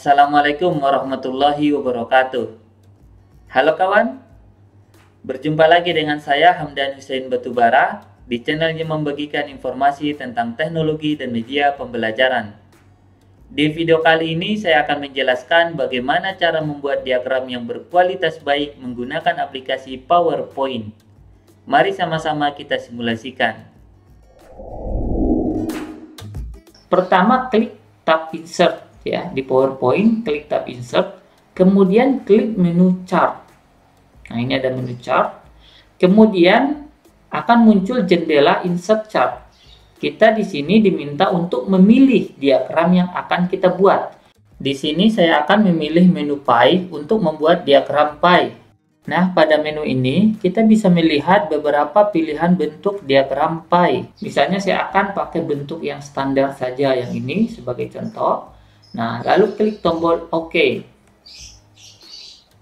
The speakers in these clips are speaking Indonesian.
Assalamualaikum warahmatullahi wabarakatuh. Halo kawan, berjumpa lagi dengan saya Hamdan Hussein Batubara di channel yang membagikan informasi tentang teknologi dan media pembelajaran. Di video kali ini saya akan menjelaskan bagaimana cara membuat diagram yang berkualitas baik menggunakan aplikasi PowerPoint. Mari sama-sama kita simulasikan. Pertama, klik tab Insert. Ya, di PowerPoint klik tab Insert, kemudian klik menu Chart. Nah, ini ada menu Chart. Kemudian akan muncul jendela Insert Chart. Kita di sini diminta untuk memilih diagram yang akan kita buat. Di sini saya akan memilih menu Pie untuk membuat diagram pie. Nah, pada menu ini kita bisa melihat beberapa pilihan bentuk diagram pie. Misalnya saya akan pakai bentuk yang standar saja, yang ini sebagai contoh. Nah, lalu klik tombol OK.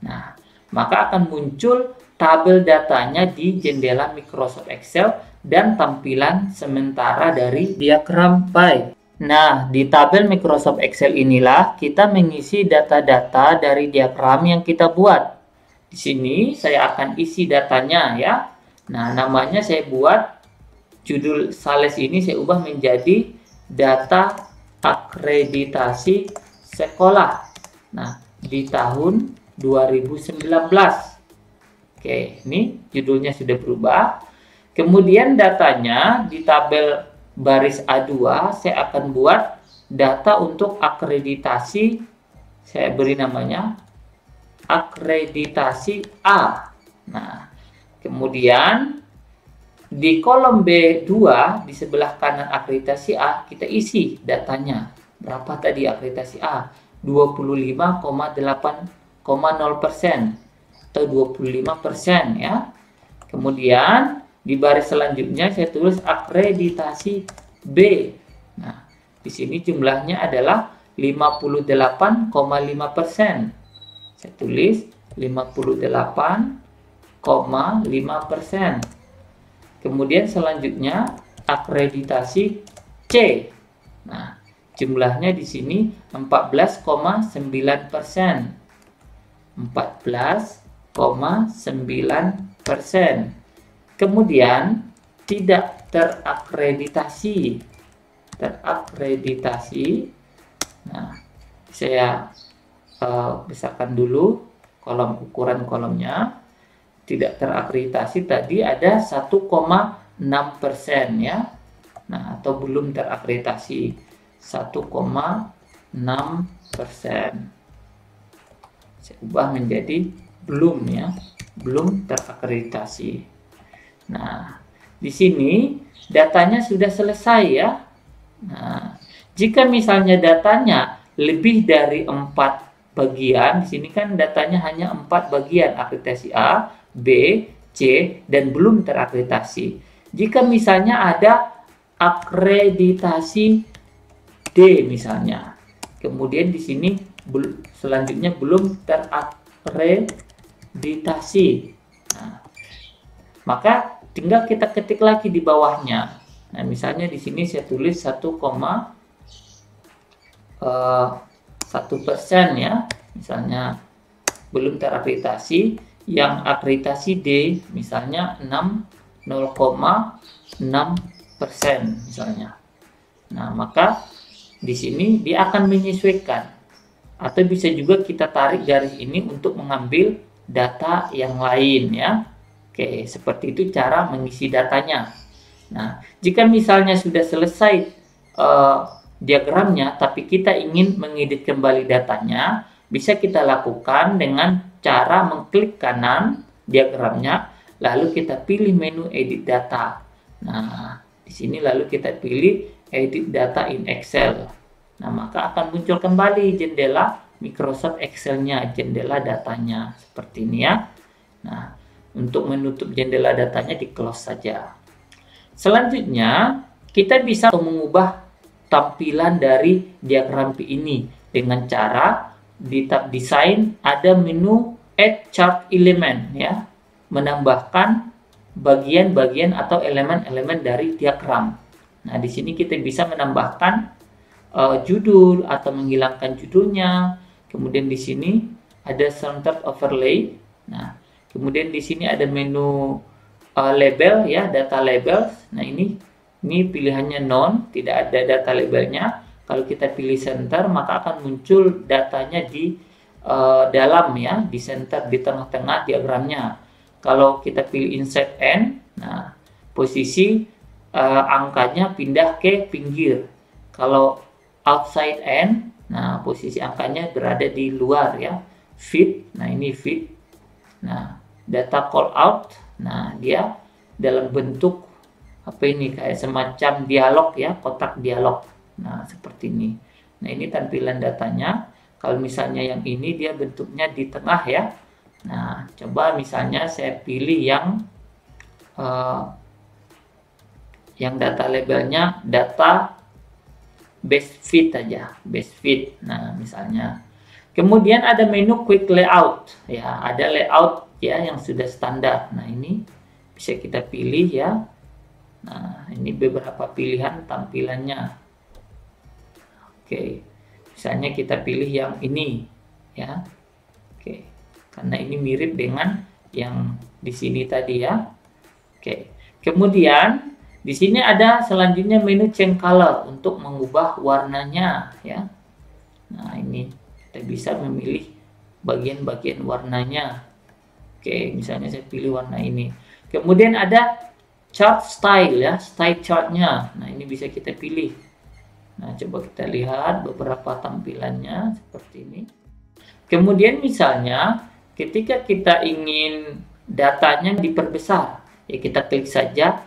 Nah, maka akan muncul tabel datanya di jendela Microsoft Excel dan tampilan sementara dari diagram pie. Nah, di tabel Microsoft Excel inilah kita mengisi data-data dari diagram yang kita buat. Di sini saya akan isi datanya ya. Nah, namanya saya buat judul sales ini saya ubah menjadi data akreditasi sekolah. Nah, di tahun 2019. Oke, ini judulnya sudah berubah. Kemudian datanya di tabel baris A2 saya akan buat data untuk akreditasi. Saya beri namanya akreditasi A. Nah, kemudian di kolom B2 di sebelah kanan akreditasi A kita isi datanya. Berapa tadi akreditasi A? 25,8,0% atau 25% ya. Kemudian di baris selanjutnya saya tulis akreditasi B. Nah, di sini jumlahnya adalah 58,5%. Saya tulis 58,5%. Kemudian selanjutnya akreditasi C. Nah, jumlahnya di sini 14,9%. 14,9%. Kemudian tidak terakreditasi. Nah, saya besarkan dulu ukuran kolomnya. Tidak terakreditasi tadi ada 1,6% ya. Nah, atau belum terakreditasi 1,6%. Saya ubah menjadi belum ya, belum terakreditasi. Nah, di sini datanya sudah selesai ya. Nah, jika misalnya datanya lebih dari 4 bagian, di sini kan datanya hanya 4 bagian, akreditasi A, B, C, dan belum terakreditasi. Jika misalnya ada akreditasi D misalnya, kemudian di sini selanjutnya belum terakreditasi. Nah, maka tinggal kita ketik lagi di bawahnya. Nah, misalnya di sini saya tulis 1,1% ya, misalnya belum terakreditasi. Yang akreditasi D misalnya 0,6% misalnya. Nah, maka di sini dia akan menyesuaikan, atau bisa juga kita tarik garis ini untuk mengambil data yang lain ya. Oke, seperti itu cara mengisi datanya. Nah, jika misalnya sudah selesai diagramnya, tapi kita ingin mengedit kembali datanya, bisa kita lakukan dengan cara mengklik kanan diagramnya, lalu kita pilih menu edit data. Nah, di sini lalu kita pilih edit data in Excel. Nah, maka akan muncul kembali jendela Microsoft Excel-nya, jendela datanya seperti ini ya. Nah, untuk menutup jendela datanya di close saja. Selanjutnya, kita bisa mengubah tampilan dari diagram P ini dengan cara di tab desain ada menu add chart element ya, menambahkan bagian-bagian atau elemen-elemen dari diagram. Nah, di sini kita bisa menambahkan judul atau menghilangkan judulnya, Kemudian di sini ada center overlay. Nah, kemudian di sini ada menu label ya, data label. Nah, ini pilihannya non, tidak ada data labelnya. Kalau kita pilih center, maka akan muncul datanya di dalam ya, di center, di tengah-tengah diagramnya. Kalau kita pilih insert end, nah posisi angkanya pindah ke pinggir. Kalau outside end, nah posisi angkanya berada di luar ya. Fit, nah ini fit. Nah, data call out, nah dia dalam bentuk apa ini, kayak semacam dialog ya, kotak dialog. Nah, seperti ini. Nah, ini tampilan datanya. Kalau misalnya yang ini dia bentuknya di tengah ya. Nah, coba misalnya saya pilih yang data labelnya data best fit aja, best fit. Nah, misalnya. Kemudian ada menu quick layout ya, ada layout ya yang sudah standar. Nah, ini bisa kita pilih ya. Nah, ini beberapa pilihan tampilannya. Oke. Misalnya kita pilih yang ini ya. Oke. Karena ini mirip dengan yang di sini tadi ya. Oke. Kemudian di sini ada selanjutnya menu change color untuk mengubah warnanya ya. Nah, ini kita bisa memilih bagian-bagian warnanya. Oke, misalnya saya pilih warna ini. Kemudian ada chart style ya, style chartnya. Nah, ini bisa kita pilih. Nah, coba kita lihat beberapa tampilannya seperti ini. Kemudian misalnya ketika kita ingin datanya diperbesar, ya kita klik saja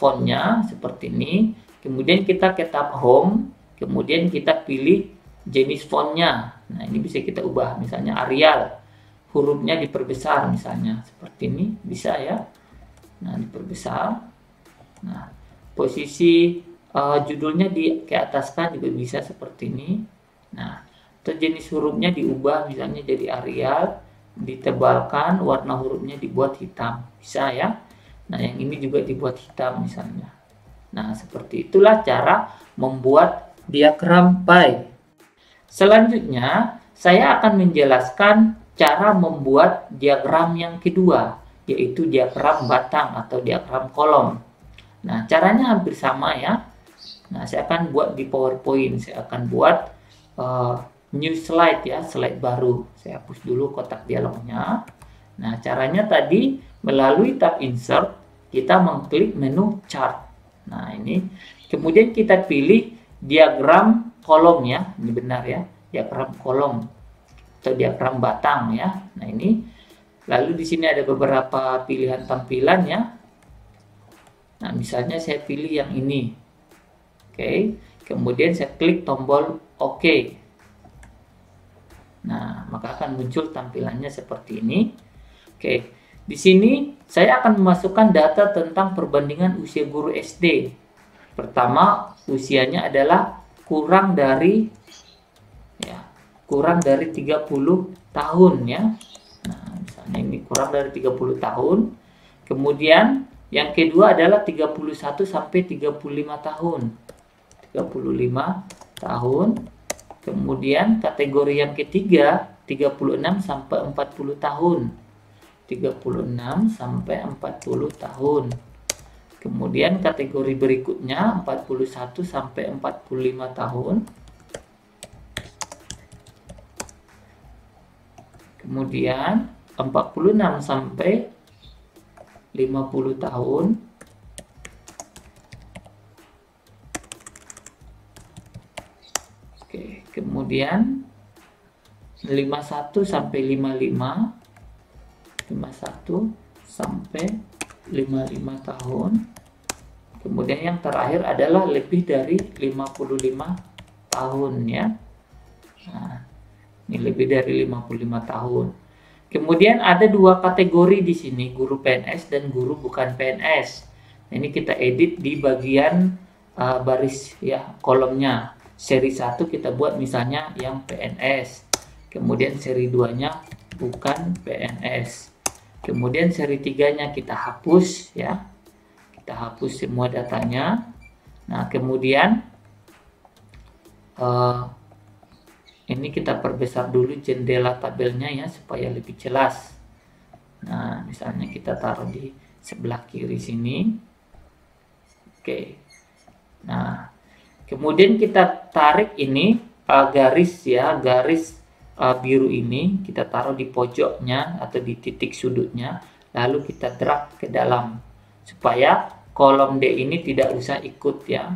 fontnya seperti ini. Kemudian kita ke tab home, kemudian kita pilih jenis fontnya. Nah, ini bisa kita ubah, misalnya Arial, hurufnya diperbesar misalnya seperti ini, bisa ya. Nah, diperbesar. Nah, posisi judulnya keataskan juga bisa seperti ini. Nah, atau jenis hurufnya diubah, misalnya jadi Arial, ditebalkan, warna hurufnya dibuat hitam, bisa ya. Nah, yang ini juga dibuat hitam misalnya. Nah, seperti itulah cara membuat diagram pie. Selanjutnya, saya akan menjelaskan cara membuat diagram yang kedua, yaitu diagram batang atau diagram kolom. Nah, caranya hampir sama ya. Nah, saya akan buat di PowerPoint. Saya akan buat new slide ya, slide baru. Saya hapus dulu kotak dialognya. Nah, caranya tadi melalui tab insert, kita mengklik menu chart. Nah, ini. Kemudian kita pilih diagram kolom ya, ini benar ya, diagram kolom atau diagram batang ya. Nah, ini lalu di sini ada beberapa pilihan tampilan ya. Nah, misalnya saya pilih yang ini. Oke, kemudian saya klik tombol OK. Nah, maka akan muncul tampilannya seperti ini. Oke, di sini saya akan memasukkan data tentang perbandingan usia guru SD. Pertama, usianya adalah kurang dari 30 tahun ya. Nah, misalnya ini kurang dari 30 tahun. Kemudian yang kedua adalah 31 sampai 35 tahun. 35 tahun. Kemudian kategori yang ketiga 36 sampai 40 tahun. 36 sampai 40 tahun. Kemudian kategori berikutnya 41 sampai 45 tahun. Kemudian 46 sampai 50 tahun. Oke, kemudian 51 sampai 55. 51 sampai 55 tahun. Kemudian yang terakhir adalah lebih dari 55 tahun ya. Nah, ini lebih dari 55 tahun. Kemudian ada dua kategori di sini, guru PNS dan guru bukan PNS. Nah, ini kita edit di bagian baris ya, kolomnya. Seri 1 kita buat misalnya yang PNS. Kemudian seri 2-nya bukan PNS. Kemudian seri 3-nya kita hapus ya. Kita hapus semua datanya. Nah, kemudian ini kita perbesar dulu jendela tabelnya ya supaya lebih jelas. Nah, misalnya kita taruh di sebelah kiri sini. Oke. Nah, kemudian kita tarik ini garis ya, garis biru ini kita taruh di pojoknya atau di titik sudutnya, lalu kita drag ke dalam supaya kolom D ini tidak usah ikut ya,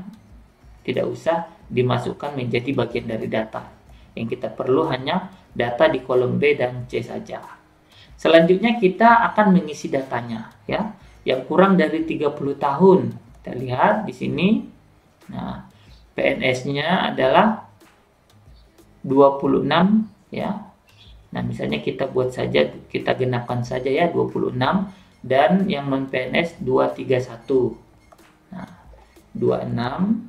tidak usah dimasukkan menjadi bagian dari data. Yang kita perlu hanya data di kolom B dan C saja. Selanjutnya kita akan mengisi datanya ya, yang kurang dari 30 tahun. Kita lihat di sini. Nah, PNS-nya adalah 26 ya. Nah, misalnya kita buat saja, kita genapkan saja ya 26, dan yang non PNS 231. Nah, 26,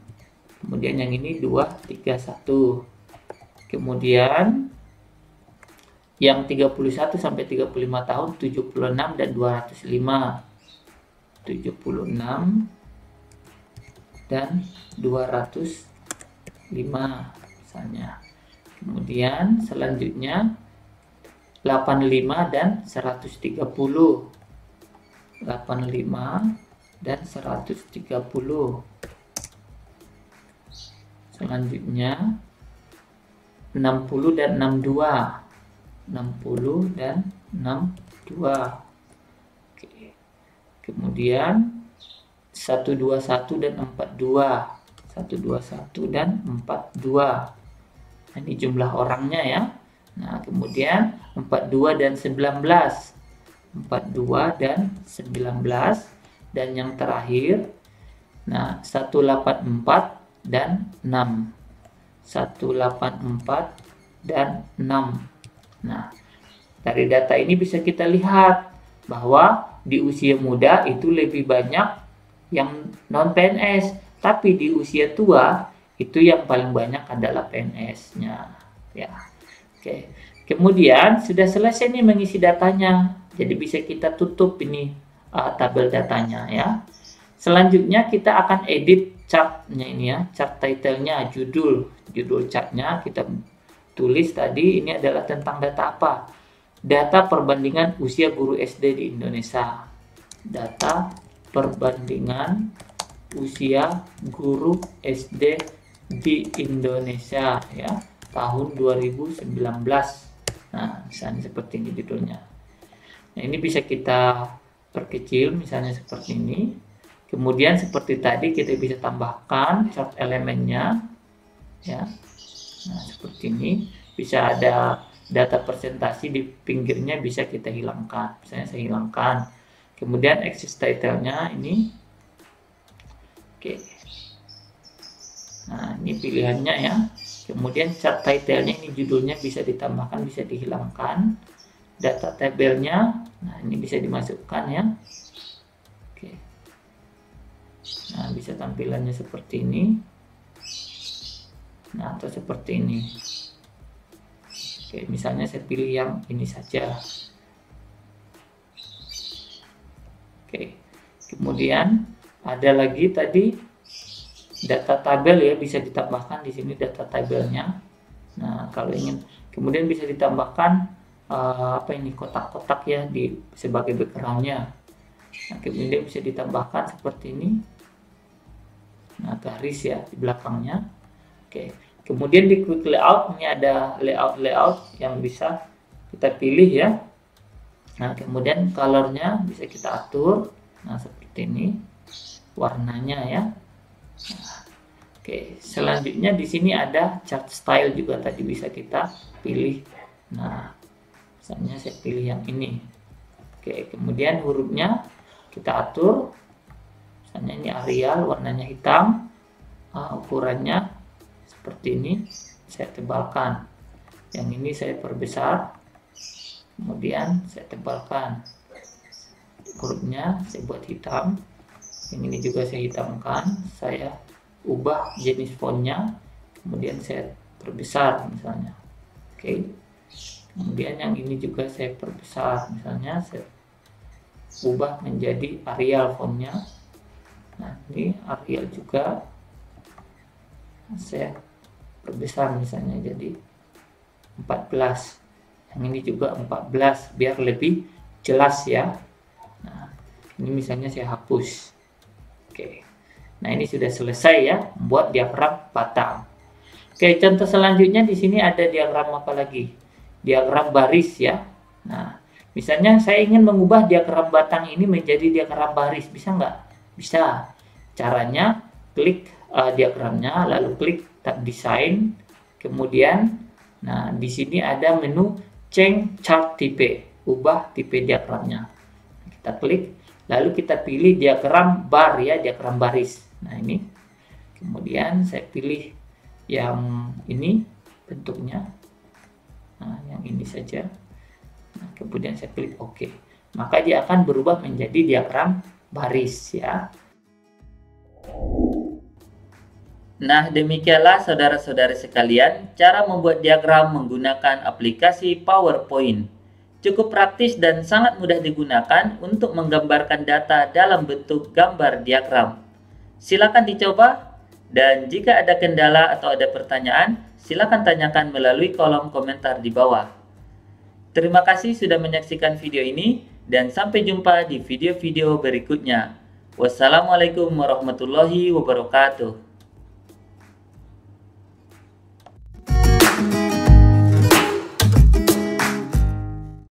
kemudian yang ini 231. Kemudian yang 31 sampai 35 tahun 76 dan 205. 76 dan 205 misalnya. Kemudian selanjutnya 85 dan 130. 85 dan 130. Selanjutnya 60 dan 62. 60 dan 62. Oke. Kemudian 121 dan 42. 121 dan 42. Nah, ini jumlah orangnya ya. Nah, kemudian 42 dan 19. 42 dan 19. Dan yang terakhir, nah 184 dan 6. 184 dan 6. Nah, dari data ini bisa kita lihat bahwa di usia muda itu lebih banyak yang non PNS, tapi di usia tua itu yang paling banyak adalah PNS-nya. Ya, oke. Kemudian sudah selesai nih mengisi datanya, jadi bisa kita tutup ini tabel datanya ya. Selanjutnya kita akan edit chartnya ini ya, chart title-nya, judul chartnya kita tulis tadi ini adalah tentang data apa? Data perbandingan usia guru SD di Indonesia. Data perbandingan usia guru SD di Indonesia ya, tahun 2019. Nah, misalnya seperti ini judulnya. Nah, ini bisa kita perkecil misalnya seperti ini. Kemudian seperti tadi kita bisa tambahkan chart elemennya ya. Nah, seperti ini bisa ada data presentasi di pinggirnya, bisa kita hilangkan. Misalnya saya hilangkan. Kemudian axis title-nya ini. Oke. Nah, ini pilihannya ya. Kemudian chart title-nya ini judulnya bisa ditambahkan, bisa dihilangkan. Data tabelnya, nah ini bisa dimasukkan ya. Oke. Nah, bisa tampilannya seperti ini. Nah, atau seperti ini. Oke, misalnya saya pilih yang ini saja. Oke. Kemudian ada lagi tadi data tabel ya, bisa ditambahkan di sini data tabelnya. Nah, kalau ingin kemudian bisa ditambahkan apa ini, kotak-kotak ya di sebagai backgroundnya. Nah, kemudian bisa ditambahkan seperti ini. Nah, garis ya di belakangnya. Oke, kemudian di quick layout ini ada layout yang bisa kita pilih ya. Nah, kemudian colornya bisa kita atur. Nah, seperti ini warnanya ya. Nah, oke, selanjutnya di sini ada chart style juga tadi bisa kita pilih. Nah, misalnya saya pilih yang ini. Oke, kemudian hurufnya kita atur. Misalnya ini Arial, warnanya hitam. Ukurannya seperti ini, saya tebalkan. Yang ini saya perbesar, kemudian saya tebalkan. Hurufnya saya buat hitam. Yang ini juga saya hitamkan. Saya ubah jenis fontnya, kemudian saya perbesar misalnya. Oke. Kemudian yang ini juga saya perbesar, misalnya saya ubah menjadi Arial fontnya. Nah, ini Arial juga saya perbesar misalnya jadi 14. Yang ini juga 14 biar lebih jelas ya. Nah, ini misalnya saya hapus. Oke. Nah, ini sudah selesai ya buat diagram batang. Oke, contoh selanjutnya di sini ada diagram apa lagi? Diagram baris ya. Nah, misalnya saya ingin mengubah diagram batang ini menjadi diagram baris, bisa nggak? Bisa. Caranya klik diagramnya, lalu klik tab desain, kemudian, nah di sini ada menu change chart type, ubah tipe diagramnya. Kita klik, lalu kita pilih diagram bar ya, diagram baris. Nah ini, kemudian saya pilih yang ini bentuknya, nah yang ini saja. Nah, kemudian saya klik OK, maka dia akan berubah menjadi diagram baris ya. Nah, demikianlah saudara-saudari sekalian cara membuat diagram menggunakan aplikasi PowerPoint. Cukup praktis dan sangat mudah digunakan untuk menggambarkan data dalam bentuk gambar diagram. Silakan dicoba, dan jika ada kendala atau ada pertanyaan, silakan tanyakan melalui kolom komentar di bawah. Terima kasih sudah menyaksikan video ini, dan sampai jumpa di video-video berikutnya. Wassalamualaikum warahmatullahi wabarakatuh.